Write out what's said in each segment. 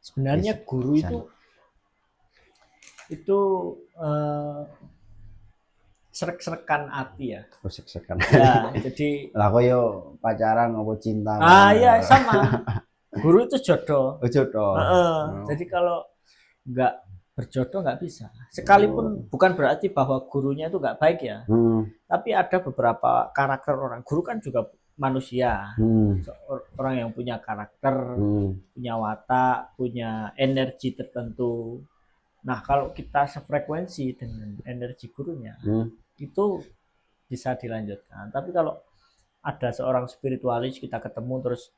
Sebenarnya guru itu eh, serek-serekan hati ya. Sek-sekan. Ya, jadi Lah kok yo pacaran ngopo cinta bareng ya sama. Guru itu jodoh. ojo toh. Jadi kalau nggak berjodoh nggak bisa. Oh. Sekalipun bukan berarti bahwa gurunya itu nggak baik ya. Hmm. Tapi ada beberapa karakter orang. Guru kan juga manusia. Hmm. Orang yang punya karakter, Hmm. punya watak, punya energi tertentu. Nah, kalau kita sefrekuensi dengan energi gurunya, Hmm. itu bisa dilanjutkan. Tapi kalau ada seorang spiritualis kita ketemu terus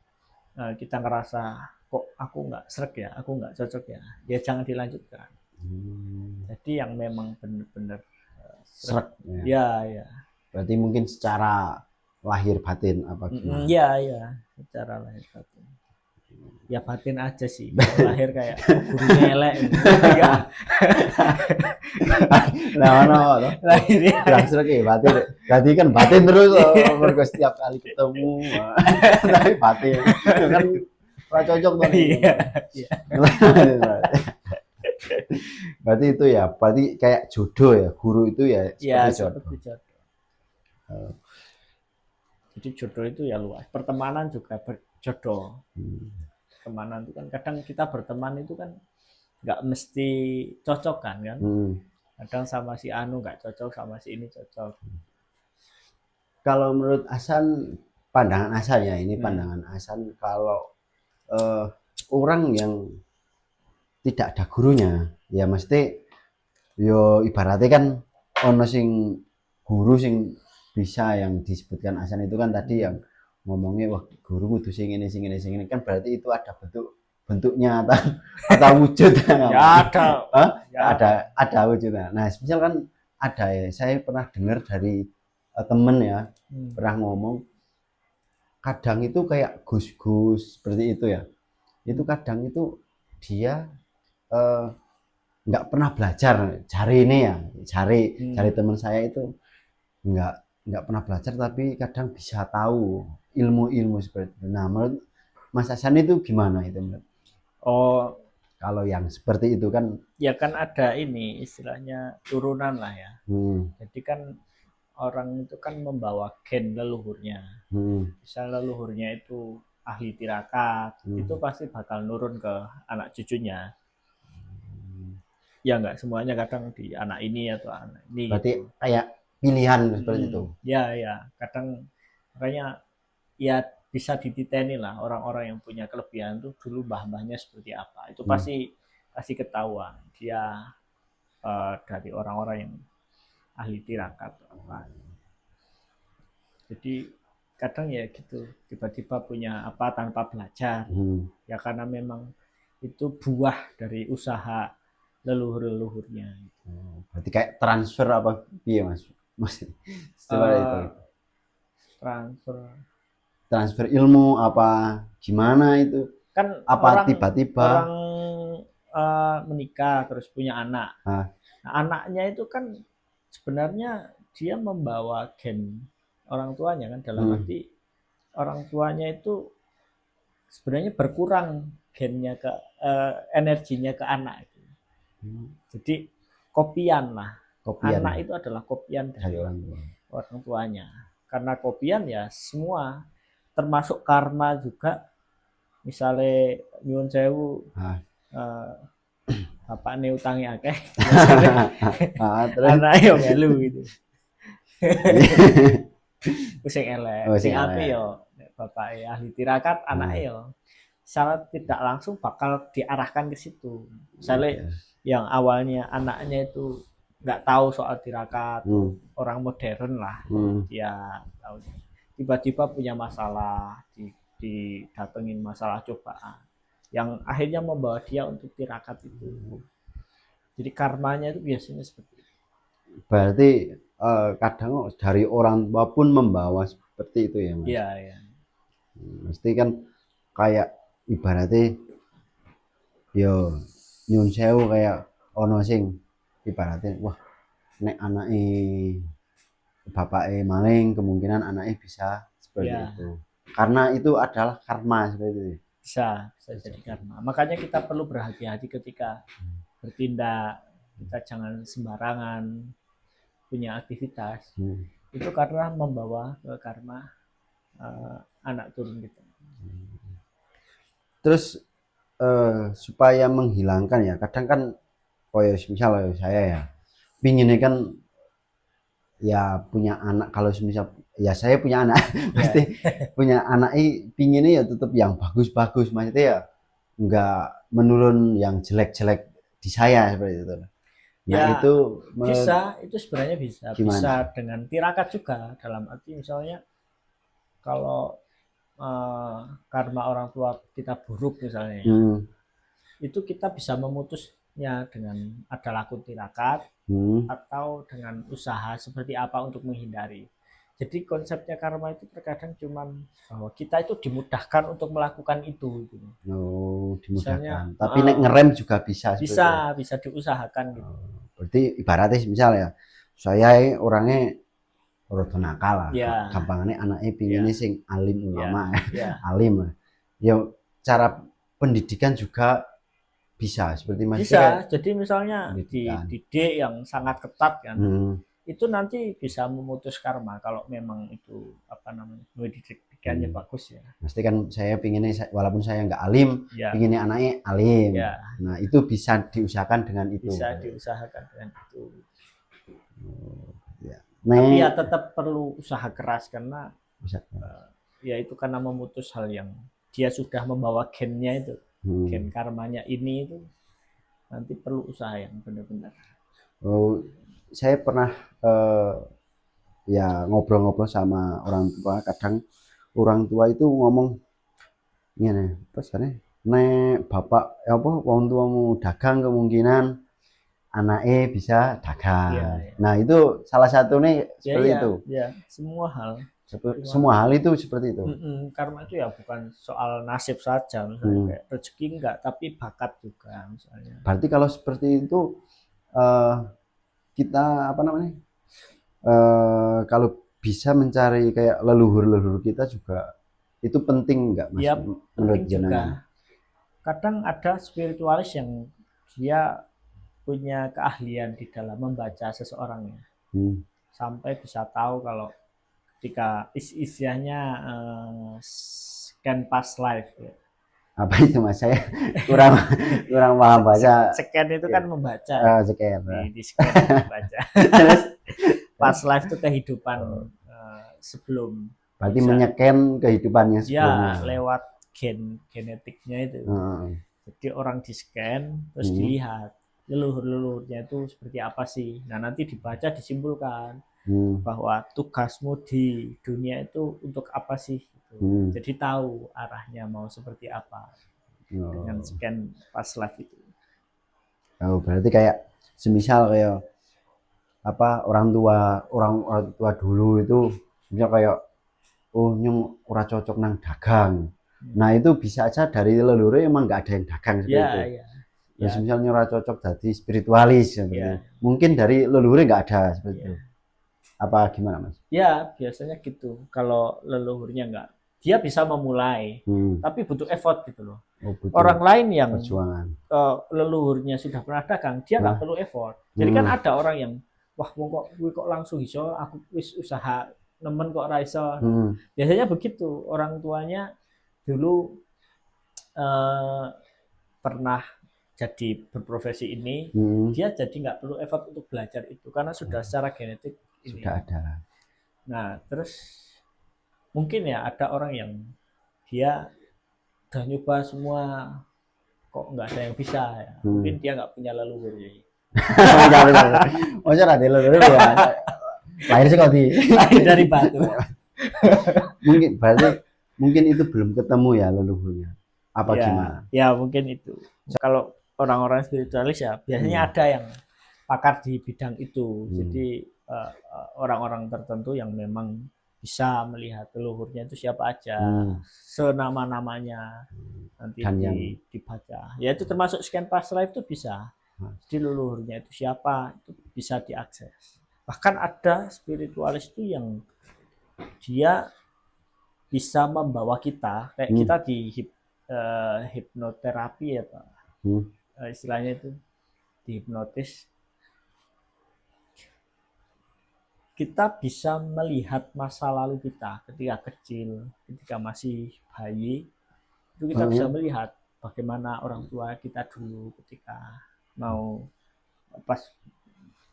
kita ngerasa kok aku nggak srek ya, aku nggak cocok ya, ya jangan dilanjutkan. Hmm. Jadi yang memang benar-benar srek, Srek ya. ya ya. Berarti mungkin secara lahir batin apa gimana? Ya ya, secara lahir batin. Ya batin aja sih. Kalau lahir kayak gurunya elek, ya. Nah, ono toh. Lahirnya Bilang srek ya batin. Berarti kan batin terus mergo setiap kali ketemu. Tapi batin. Itu kan ora cocok tuh. iya, iya. Berarti itu ya, berarti kayak jodoh ya. Guru itu ya Ya seperti jodoh. seperti jodoh. Jadi jodoh itu ya luas. Pertemanan juga berjodoh. Pertemanan itu kan kadang kita berteman itu kan nggak mesti cocok kan. Hmm. Kadang sama si Anu nggak cocok, sama si ini cocok. Kalau menurut Hasan, pandangan Hasan ya, ini pandangan Hasan, kalau eh, orang yang tidak ada gurunya, ya mesti yo ibaratnya kan ono sing guru sing bisa yang disebutkan Hasan itu kan tadi yang ngomongnya wah guru kudu sing ini kan berarti itu ada bentuknya atau wujud Ya ada. Hah? Ya ada wujudnya. Nah, misal kan ada ya, saya pernah dengar dari temen ya, pernah ngomong kadang itu kayak gus-gus seperti itu ya. Itu kadang itu dia eh, nggak pernah belajar, cari ini ya, cari teman saya itu nggak nggak pernah belajar tapi kadang bisa tahu ilmu-ilmu seperti itu. Nah, menurut Mas Hasan itu gimana itu menurut? Oh, Kalau yang seperti itu kan ya kan ada ini istilahnya turunan lah ya. hmm, Jadi kan orang itu kan membawa gen leluhurnya. hmm, Misal leluhurnya itu ahli tirakat, itu hmm. pasti bakal nurun ke anak cucunya. Ya nggak semuanya, kadang di anak ini atau anak ini Berarti gitu. kayak pilihan seperti itu. Ya ya, kadang makanya ya bisa dititeni lah orang-orang yang punya kelebihan tuh dulu mbah-mbahnya seperti apa. Itu Hmm. pasti pasti ketahuan dia dari orang-orang yang ahli tirakat atau apa. Jadi kadang ya gitu, tiba-tiba punya apa tanpa belajar. Hmm. Ya karena memang itu buah dari usaha leluhur-leluhurnya. Berarti kayak transfer apa iya Mas? Mas seperti itu. Uh, transfer Transfer ilmu apa gimana itu? kan Apa orang tiba-tiba orang menikah terus punya anak. ah, Nah, anaknya itu kan sebenarnya dia membawa gen orang tuanya kan, dalam hmm, arti orang tuanya itu sebenarnya berkurang gennya ke energinya ke anak. Jadi kopian lah. kopian Anak itu adalah kopian dari dari orang tua. orang tuanya. Karena kopian ya semua, termasuk karma juga. Misalnya nyuwun sewu Ah. eh, bapak ini utangi akeh, Terus anak yo melu gitu. Sing elek, oh sing sing api elek. yo bapak ahli tirakat, anak Nah, yo secara tidak langsung bakal diarahkan ke situ. Misalnya oke. yang awalnya anaknya itu nggak tahu soal tirakat, Hmm, orang modern lah, hmm. dia tahu tiba-tiba punya masalah, didatengin masalah cobaan yang akhirnya membawa dia untuk tirakat itu. Jadi karmanya itu biasanya seperti itu. Berarti kadang dari orang tua pun membawa seperti itu ya Mas. Iya, ya. Mesti kan kayak ibaratnya yo nyun sewu kayak ono sing ibaratnya wah nek anake bapake maling kemungkinan anaknya bisa seperti Ya, itu karena itu adalah karma seperti itu. bisa jadi karma. Makanya kita perlu berhati-hati ketika bertindak, kita jangan sembarangan punya aktivitas. Itu karena membawa ke karma anak turun kita. Terus supaya menghilangkan ya, kadang kan misalnya saya ya pinginnya kan ya punya anak, kalau misal ya saya punya anak pasti punya anak pinginnya ya tetap yang bagus-bagus, maksudnya ya nggak menurun yang jelek-jelek di saya seperti itu. Nah Ya, itu bisa, itu sebenarnya bisa gimana? dengan tirakat juga, dalam arti misalnya kalau karma orang tua kita buruk misalnya ya, itu kita bisa memutusnya dengan ada laku tirakat atau dengan usaha seperti apa untuk menghindari. Jadi konsepnya karma itu terkadang cuman bahwa kita itu dimudahkan untuk melakukan itu gitu. Oh, Misalnya dimudahkan. Tapi nek ngerem juga bisa seperti itu. bisa diusahakan gitu. Berarti ibaratnya misal ya, saya orangnya rada nakal lah. Ya, Gampangannya anaknya ya, pinginnya sing alim ya, ulama, ya. alim lah. Ya cara pendidikan juga bisa seperti Mas Bisa. Jadi misalnya pendidikan. didik yang sangat ketat kan, itu nanti bisa memutus karma kalau memang itu apa namanya pendidikannya bagus ya. Pasti kan saya pinginnya walaupun saya nggak alim, Ya, pinginnya anaknya alim. ya, Nah itu bisa diusahakan dengan itu. bisa diusahakan dengan itu. Ya. Tapi ya tetap perlu usaha keras karena bisa. Ya itu karena memutus hal yang dia sudah membawa gennya itu, gen karmanya ini itu nanti perlu usaha yang benar-benar. Oh, saya pernah ya ngobrol-ngobrol sama orang tua, kadang orang tua itu ngomong gini, pesannya, nek bapak apa wong tuamu dagang kemungkinan anaknya bisa dagang. Ya, ya. Nah itu salah satu nih seperti itu. Ya, semua hal. Semua hal itu seperti itu. Karma itu ya bukan soal nasib saja, misalnya kayak rezeki enggak, tapi bakat juga misalnya. Berarti kalau seperti itu kita apa namanya? Kalau bisa mencari kayak leluhur-leluhur kita juga itu penting enggak Mas? Ya, menurut penting juga. Kadang ada spiritualis yang dia punya keahlian di dalam membaca seseorang ya. Sampai bisa tahu kalau ketika istilahnya scan past life ya. Apa itu Mas? Saya kurang paham baca. Scan itu kan membaca. Scan. Di scan membaca. Past life itu kehidupan sebelum. Berarti menyeken kehidupannya Ya, sebelumnya. lewat genetiknya itu. Jadi orang di scan terus dilihat leluhur-leluhurnya itu seperti apa sih. Nah nanti dibaca disimpulkan bahwa tugasmu di dunia itu untuk apa sih. Jadi tahu arahnya mau seperti apa dengan scan past life itu. Oh, berarti kayak semisal kayak apa orang tua dulu itu misal kayak oh nyung ora cocok nang dagang. Nah itu bisa aja dari leluhur emang nggak ada yang dagang seperti itu. Terus misalnya ora cocok jadi spiritualis seperti mungkin dari leluhur nggak ada seperti itu. Apa gimana Mas? Ya biasanya gitu. Kalau leluhurnya nggak, dia bisa memulai, tapi butuh effort gitu loh. Orang lain yang leluhurnya sudah pernah dagang, dia nggak perlu effort. Jadi kan ada orang yang wah kok langsung iso, aku wis usaha nemen kok ra iso. Biasanya begitu. Orang tuanya dulu pernah jadi berprofesi ini, dia jadi nggak perlu effort untuk belajar itu karena sudah secara genetik ini. Sudah ada. Nah terus mungkin ya ada orang yang dia udah nyoba semua kok nggak ada yang bisa ya. Mungkin dia nggak punya leluhur ya. Masa ada leluhur ya? Lahir sekali. Lahir dari batu. mungkin itu belum ketemu ya leluhurnya. Apa ya, gimana? Ya mungkin itu. Kalau orang-orang spiritualis ya biasanya ada yang pakar di bidang itu. Jadi orang-orang tertentu yang memang bisa melihat leluhurnya itu siapa aja, senama-namanya nanti dibaca. Ya itu termasuk scan past life itu bisa. Jadi leluhurnya itu siapa itu bisa diakses. Bahkan ada spiritualis itu yang dia bisa membawa kita kayak kita hipnoterapi ya Pak. Istilahnya itu dihipnotis. Kita bisa melihat masa lalu kita ketika kecil, ketika masih bayi, itu kita bisa melihat bagaimana orang tua kita dulu ketika mau pas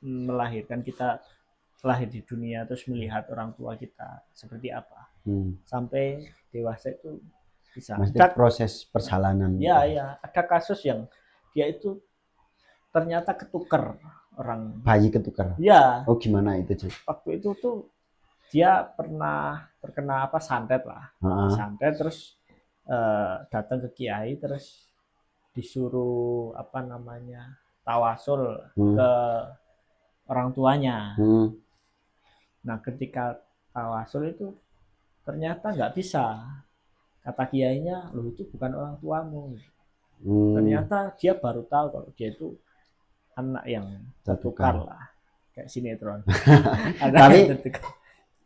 melahirkan, kita lahir di dunia terus melihat orang tua kita seperti apa. Sampai dewasa itu bisa. Maksudnya proses perjalanan. Ya, ada kasus yang dia itu ternyata ketukar orang. Bayi ketukar. Ya. Oh gimana itu Cik? Waktu itu tuh dia pernah terkena santet lah. Santet terus datang ke kiai terus disuruh tawasul ke orang tuanya. Nah ketika tawasul itu ternyata nggak bisa. Kata kiainya, loh itu bukan orang tuamu. Ternyata dia baru tahu kalau dia itu anak yang tertukar lah, kayak sinetron.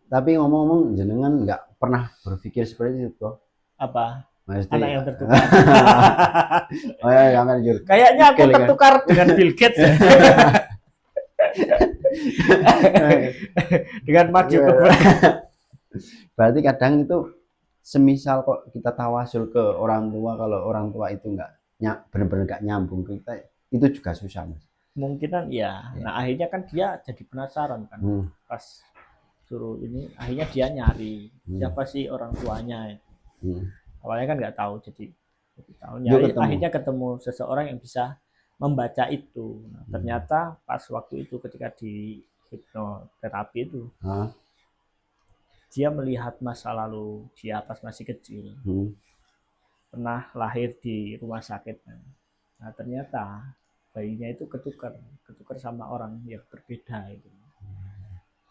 Tapi ngomong-ngomong, jenengan nggak pernah berpikir seperti itu? Apa? Maksudnya, anak yang tertukar. Oh ya, kayaknya aku tertukar dengan Bill Gates. Dengan maju ke berarti kadang itu semisal kok kita tawasul ke orang tua, kalau orang tua itu benar-benar nggak nyambung ke kita, itu juga susah Mas. Mungkinan ya. Nah akhirnya kan dia jadi penasaran kan. Pas suruh ini akhirnya dia nyari siapa sih orang tuanya. Awalnya kan nggak tahu, jadi tahu nyari, akhirnya ketemu seseorang yang bisa membaca itu. Nah, ternyata pas waktu itu ketika di hipnoterapi itu dia melihat masa lalu dia pas masih kecil, pernah lahir di rumah sakit. Nah ternyata bayinya itu ketukar sama orang yang berbeda itu.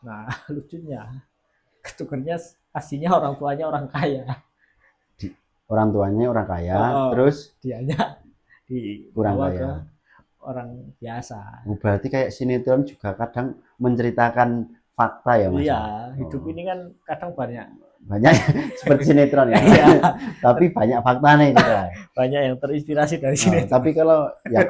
Nah lucunya ketukarnya aslinya orang tuanya orang kaya. Orang tuanya orang kaya, terus dianya kurang kaya, orang biasa. Berarti kayak sinetron juga kadang menceritakan fakta ya Mas? Iya, hidup ini kan kadang banyak seperti sinetron ya. Tapi banyak fakta nih kita. Banyak yang terinspirasi dari sinetron. Tapi kalau yang